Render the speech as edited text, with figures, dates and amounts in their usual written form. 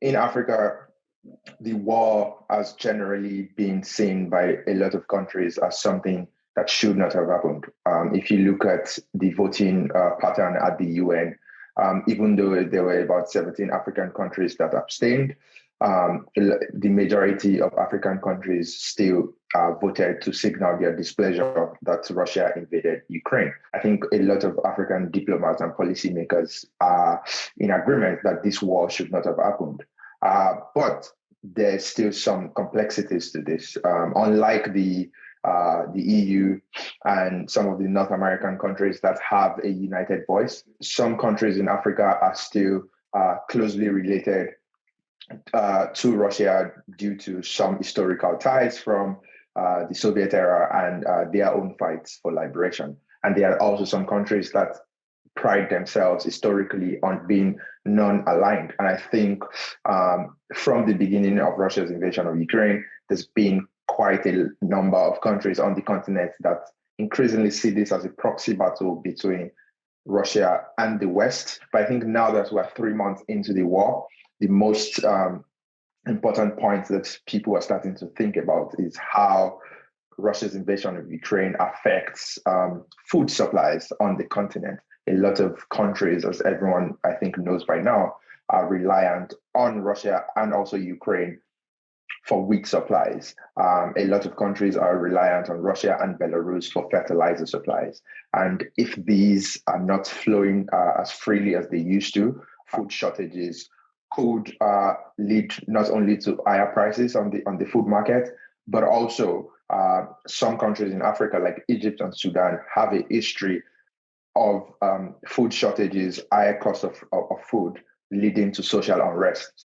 in Africa, the war has generally been seen by a lot of countries as something that should not have happened. If you look at the voting pattern at the UN, even though there were about 17 African countries that abstained, the majority of African countries still voted to signal their displeasure that Russia invaded Ukraine. I think a lot of African diplomats and policymakers are in agreement that this war should not have happened. But there's still some complexities to this. Unlike the EU and some of the North American countries that have a united voice, some countries in Africa are still closely related to Russia due to some historical ties from the Soviet era and their own fights for liberation. And there are also some countries that pride themselves historically on being non-aligned. And I think from the beginning of Russia's invasion of Ukraine, there's been quite a number of countries on the continent that increasingly see this as a proxy battle between Russia and the West. But I think now that we're 3 months into the war, the most important point that people are starting to think about is how Russia's invasion of Ukraine affects food supplies on the continent. A lot of countries, as everyone I think knows by now, are reliant on Russia and also Ukraine for wheat supplies. A lot of countries are reliant on Russia and Belarus for fertilizer supplies. And if these are not flowing as freely as they used to, food shortages could lead not only to higher prices on the food market, but also some countries in Africa, like Egypt and Sudan, have a history of food shortages, higher cost of food, leading to social unrest.